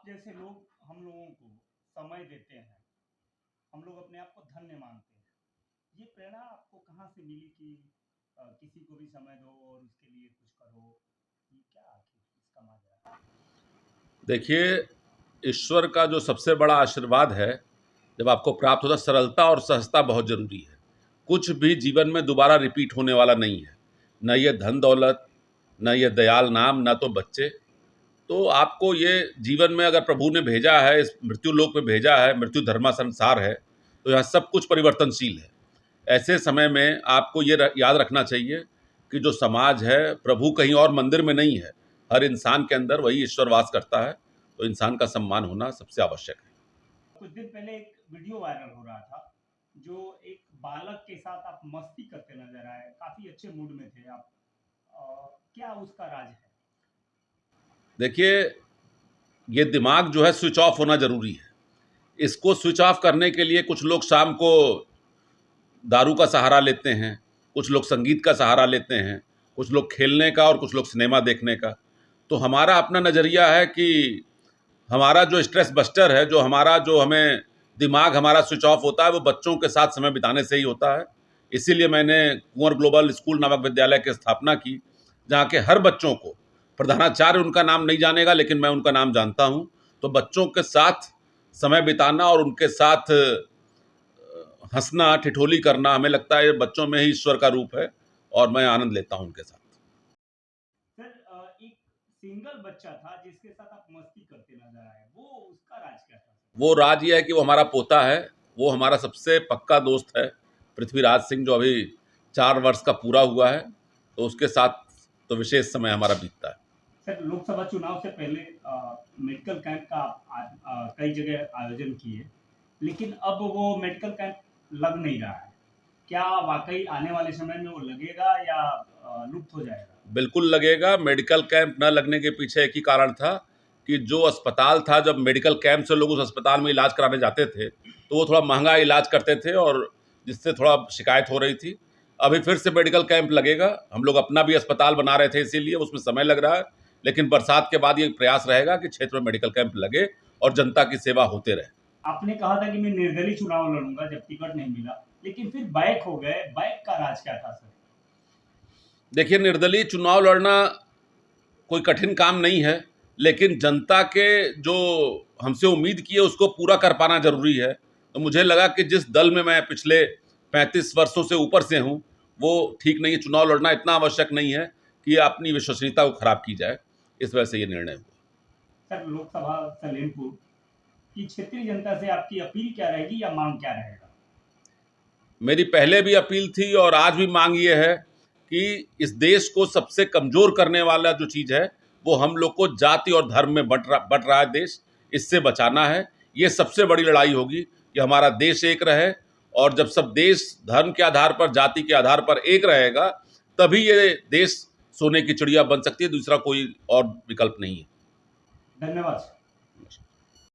जैसे लोग हम लोगों को समय देते हैं, हम लोग अपने आप को धन्य मानते हैं। ये प्रेरणा आपको कहाँ से मिली कि किसी को भी समय दो और उसके लिए कुछ करो? ये क्या आखिर इसका माजरा? देखिए, ईश्वर का जो सबसे बड़ा आशीर्वाद है, जब आपको प्राप्त होता है, सरलता और सहजता बहुत ज़रूरी है। कुछ भी जीवन में दोबारा रिपीट होने वाला नहीं है। न ये धन दौलत, न ये दयाल नाम, न तो बच्चे। तो आपको ये जीवन में अगर प्रभु ने भेजा है, इस मृत्यु लोक में भेजा है, मृत्यु धर्मा संसार है, तो यहाँ सब कुछ परिवर्तनशील है। ऐसे समय में आपको ये याद रखना चाहिए कि जो समाज है, प्रभु कहीं और मंदिर में नहीं है। हर इंसान के अंदर वही ईश्वर वास करता है, तो इंसान का सम्मान होना सबसे आवश्यक है। कुछ दिन पहले एक वीडियो वायरल हो रहा था, जो एक बालक के साथ आप मस्ती करते नजर आए, काफी अच्छे मूड में थे आप। क्या उसका राज है? देखिए, ये दिमाग जो है स्विच ऑफ होना ज़रूरी है। इसको स्विच ऑफ करने के लिए कुछ लोग शाम को दारू का सहारा लेते हैं, कुछ लोग संगीत का सहारा लेते हैं, कुछ लोग खेलने का और कुछ लोग सिनेमा देखने का। तो हमारा अपना नज़रिया है कि हमारा जो स्ट्रेस बस्टर है, जो हमें दिमाग हमारा स्विच ऑफ होता है, वो बच्चों के साथ समय बिताने से ही होता है। इसीलिए मैंने कुंवर ग्लोबल स्कूल नामक विद्यालय की स्थापना की, जहाँ के हर बच्चों को, प्रधानाचार्य उनका नाम नहीं जानेगा लेकिन मैं उनका नाम जानता हूँ, तो बच्चों के साथ समय बिताना और उनके साथ हंसना, ठिठोली करना, हमें लगता है ये बच्चों में ही ईश्वर का रूप है और मैं आनंद लेता हूँ उनके साथ। सर, एक सिंगल बच्चा था जिसके साथ आप मस्ती करते नजर आए, वो उसका राज क्या था सर? वो राज ये है कि वो हमारा पोता है, वो हमारा सबसे पक्का दोस्त है, पृथ्वीराज सिंह, जो अभी 4 वर्ष का पूरा हुआ है, तो उसके साथ तो विशेष समय हमारा बीतता है। सर, लोकसभा चुनाव से पहले मेडिकल कैंप का कई जगह आयोजन किए, लेकिन अब वो मेडिकल कैंप लग नहीं रहा है। क्या वाकई आने वाले समय में वो लगेगा या लुप्त हो जाएगा? बिल्कुल लगेगा। मेडिकल कैंप न लगने के पीछे एक ही कारण था कि जो अस्पताल था, जब मेडिकल कैंप से लोग उस अस्पताल में इलाज कराने जाते थे, तो वो थोड़ा महंगा इलाज करते थे और जिससे थोड़ा शिकायत हो रही थी। अभी फिर से मेडिकल कैंप लगेगा। हम लोग अपना भी अस्पताल बना रहे थे, इसीलिए उसमें समय लग रहा है, लेकिन बरसात के बाद ये प्रयास रहेगा कि क्षेत्र में मेडिकल कैंप लगे और जनता की सेवा होते रहे। आपने कहा था कि मैं निर्दलीय चुनाव लड़ूंगा जब टिकट नहीं मिला, लेकिन फिर बैक हो गए। बैक का राज क्या था सर? देखिए, निर्दलीय चुनाव लड़ना कोई कठिन काम नहीं है, लेकिन जनता के जो हमसे उम्मीद की है उसको पूरा कर पाना ज़रूरी है। तो मुझे लगा कि जिस दल में मैं पिछले 35 वर्षों से ऊपर से हूँ, वो ठीक नहीं है। चुनाव लड़ना इतना आवश्यक नहीं है कि अपनी विश्वसनीयता को खराब की जाए। इस वजह से ये निर्णय हुआ। सर, लोकसभा सलेमपुर की क्षेत्रीय जनता से आपकी अपील क्या रहेगी या मांग क्या रहेगा? मेरी पहले भी अपील थी और आज भी मांग ये है कि इस देश को सबसे कमज़ोर करने वाला जो चीज़ है, वो हम लोग को जाति और धर्म में बँट रहा है देश, इससे बचाना है। ये सबसे बड़ी लड़ाई होगी कि हमारा देश एक रहे, और जब सब देश धर्म के आधार पर, जाति के आधार पर एक रहेगा, तभी ये देश सोने की चिड़िया बन सकती है। दूसरा कोई और विकल्प नहीं है। धन्यवाद।